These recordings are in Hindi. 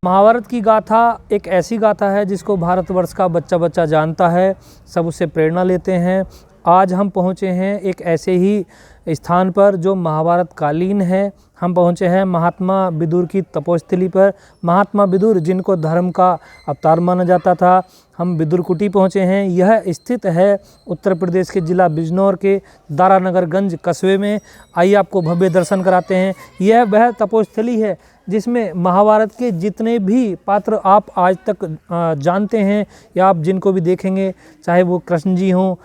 महाभारत की गाथा एक ऐसी गाथा है जिसको भारतवर्ष का बच्चा बच्चा जानता है, सब उससे प्रेरणा लेते हैं। आज हम पहुँचे हैं एक ऐसे ही स्थान पर जो महाभारत कालीन है। हम पहुँचे हैं महात्मा विदुर की तपोस्थली पर। महात्मा विदुर जिनको धर्म का अवतार माना जाता था, हम विदुर कुटी पहुँचे हैं। यह स्थित है उत्तर प्रदेश के ज़िला बिजनौर के दारानगरगंज कस्बे में। आइए आपको भव्य दर्शन कराते हैं। यह वह तपोस्थली है जिसमें महाभारत के जितने भी पात्र आप आज तक जानते हैं या आप जिनको भी देखेंगे, चाहे वो कृष्ण जी हों,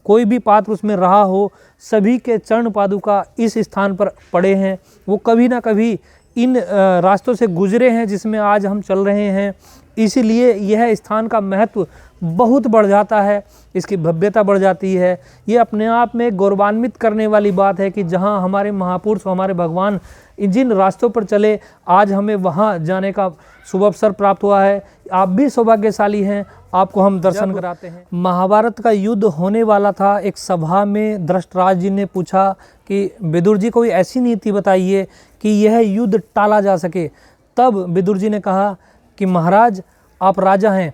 कोई भी पात्र उसमें रहा हो, सभी के चरण पादुका इस स्थान पर पड़े हैं। वो कभी ना कभी इन रास्तों से गुजरे हैं जिसमें आज हम चल रहे हैं। इसीलिए यह स्थान का महत्व बहुत बढ़ जाता है, इसकी भव्यता बढ़ जाती है। ये अपने आप में गौरवान्वित करने वाली बात है कि जहाँ हमारे महापुरुष, हमारे भगवान जिन रास्तों पर चले, आज हमें वहाँ जाने का शुभ अवसर प्राप्त हुआ है। आप भी सौभाग्यशाली हैं, आपको हम दर्शन कराते हैं। महाभारत का युद्ध होने वाला था। एक सभा में धृतराष्ट्र जी ने पूछा कि विदुर जी कोई ऐसी नीति बताइए कि यह युद्ध टाला जा सके। तब विदुर जी ने कहा कि महाराज, आप राजा हैं,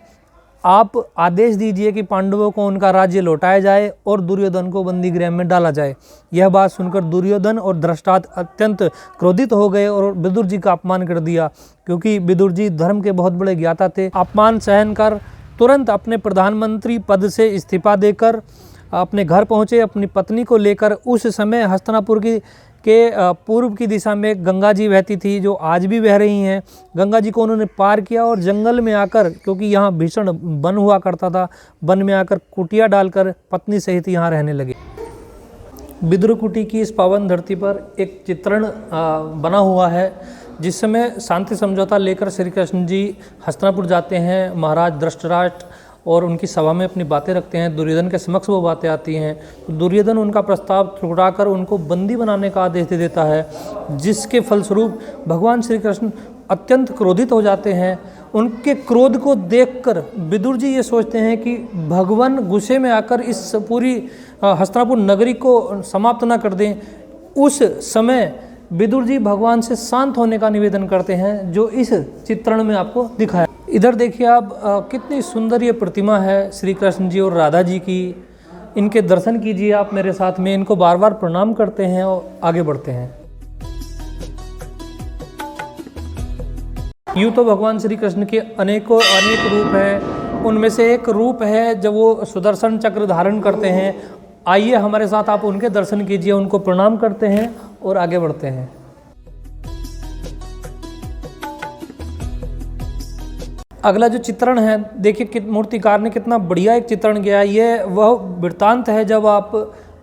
आप आदेश दीजिए कि पांडवों को उनका राज्य लौटाया जाए और दुर्योधन को बंदी गृह में डाला जाए। यह बात सुनकर दुर्योधन और धृतराष्ट्र अत्यंत क्रोधित हो गए और विदुर जी का अपमान कर दिया, क्योंकि विदुर जी धर्म के बहुत बड़े ज्ञाता थे। अपमान सहन कर तुरंत अपने प्रधानमंत्री पद से इस्तीफा देकर अपने घर पहुँचे अपनी पत्नी को लेकर। उस समय हस्तिनापुर के पूर्व की दिशा में गंगा जी बहती थी, जो आज भी बह रही हैं। गंगा जी को उन्होंने पार किया और जंगल में आकर, क्योंकि यहाँ भीषण वन हुआ करता था, वन में आकर कुटिया डालकर पत्नी सहित यहाँ रहने लगे। विदुर कुटी की इस पावन धरती पर एक चित्रण बना हुआ है, जिस समय शांति समझौता लेकर श्री कृष्ण जी हस्तिनापुर जाते हैं। महाराज धृतराष्ट्र और उनकी सभा में अपनी बातें रखते हैं। दुर्योधन के समक्ष वो बातें आती हैं तो दुर्योधन उनका प्रस्ताव ठुकराकर उनको बंदी बनाने का आदेश दे देता है, जिसके फलस्वरूप भगवान श्री कृष्ण अत्यंत क्रोधित हो जाते हैं। उनके क्रोध को देखकर विदुर जी ये सोचते हैं कि भगवान गुस्से में आकर इस पूरी हस्तिनापुर नगरी को समाप्त ना कर दें। उस समय विदुर जी भगवान से शांत होने का निवेदन करते हैं, जो इस चित्रण में आपको दिखाया। इधर देखिए आप, कितनी सुंदर ये प्रतिमा है श्री कृष्ण जी और राधा जी की। इनके दर्शन कीजिए आप मेरे साथ में। इनको बार बार प्रणाम करते हैं और आगे बढ़ते हैं। यूँ तो भगवान श्री कृष्ण के अनेक रूप हैं। उनमें से एक रूप है जब वो सुदर्शन चक्र धारण करते हैं। आइए हमारे साथ आप उनके दर्शन कीजिए, उनको प्रणाम करते हैं और आगे बढ़ते हैं। अगला जो चित्रण है, देखिए मूर्तिकार ने कितना बढ़िया एक चित्रण किया है। ये वह वृत्तांत है जब आप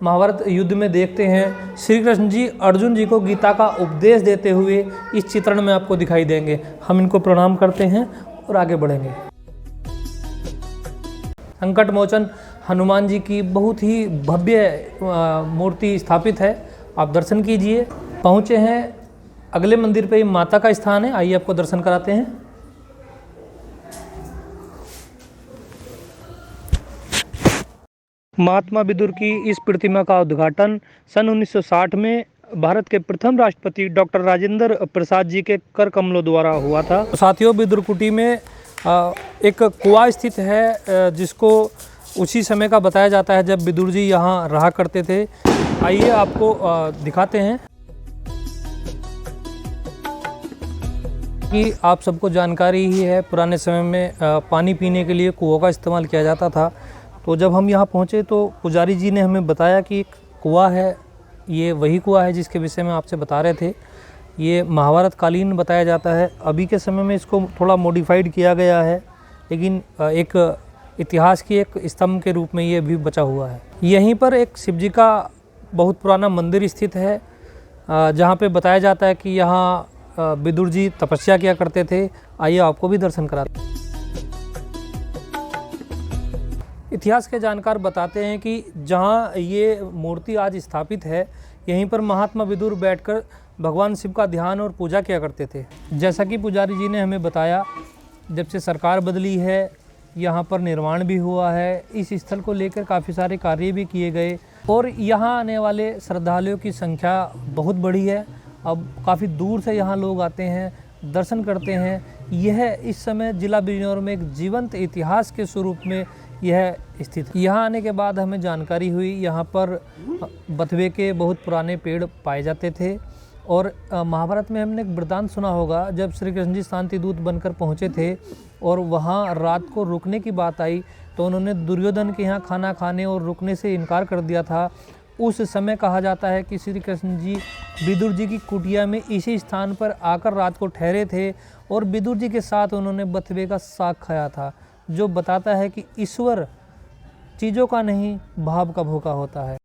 महाभारत युद्ध में देखते हैं श्री कृष्ण जी अर्जुन जी को गीता का उपदेश देते हुए इस चित्रण में आपको दिखाई देंगे। हम इनको प्रणाम करते हैं और आगे बढ़ेंगे। संकट मोचन हनुमान जी की बहुत ही भव्य मूर्ति स्थापित है, आप दर्शन कीजिए। पहुँचे हैं अगले मंदिर पे, माता का स्थान है, आइए आपको दर्शन कराते हैं। महात्मा विदुर की इस प्रतिमा का उद्घाटन सन 1960 में भारत के प्रथम राष्ट्रपति डॉक्टर राजेंद्र प्रसाद जी के कर कमलों द्वारा हुआ था। साथियों, विदुर कुटी में एक कुआं स्थित है, जिसको उसी समय का बताया जाता है जब विदुर जी यहाँ रहा करते थे। आइए आपको दिखाते हैं। कि आप सबको जानकारी ही है, पुराने समय में पानी पीने के लिए कुओं का इस्तेमाल किया जाता था। तो जब हम यहाँ पहुँचे तो पुजारी जी ने हमें बताया कि एक कुआं है, ये वही कुआं है जिसके विषय में आपसे बता रहे थे। ये महाभारत कालीन बताया जाता है। अभी के समय में इसको थोड़ा मॉडिफाइड किया गया है, लेकिन एक इतिहास की एक स्तंभ के रूप में ये भी बचा हुआ है। यहीं पर एक शिव जी का बहुत पुराना मंदिर स्थित है। जहाँ पे बताया जाता है कि यहाँ विदुर जी तपस्या किया करते थे। आइए आपको भी दर्शन कराते हैं। इतिहास के जानकार बताते हैं कि जहाँ ये मूर्ति आज स्थापित है, यहीं पर महात्मा विदुर बैठकर भगवान शिव का ध्यान और पूजा किया करते थे। जैसा कि पुजारी जी ने हमें बताया, जब से सरकार बदली है यहाँ पर निर्माण भी हुआ है। इस स्थल को लेकर काफ़ी सारे कार्य भी किए गए और यहाँ आने वाले श्रद्धालुओं की संख्या बहुत बड़ी है। अब काफ़ी दूर से यहाँ लोग आते हैं, दर्शन करते हैं। यह इस समय जिला बिजनौर में एक जीवंत इतिहास के स्वरूप में यह स्थित है। यहाँ आने के बाद हमें जानकारी हुई यहाँ पर बथुए के बहुत पुराने पेड़ पाए जाते थे और महाभारत में हमने एक वृतांत सुना होगा, जब श्री कृष्ण जी शांति दूत बनकर पहुँचे थे और वहाँ रात को रुकने की बात आई तो उन्होंने दुर्योधन के यहाँ खाना खाने और रुकने से इनकार कर दिया था। उस समय कहा जाता है कि श्री कृष्ण जी विदुर जी की कुटिया में इसी स्थान पर आकर रात को ठहरे थे और विदुर जी के साथ उन्होंने बथुए का साग खाया था, जो बताता है कि ईश्वर चीज़ों का नहीं भाव का भूखा होता है।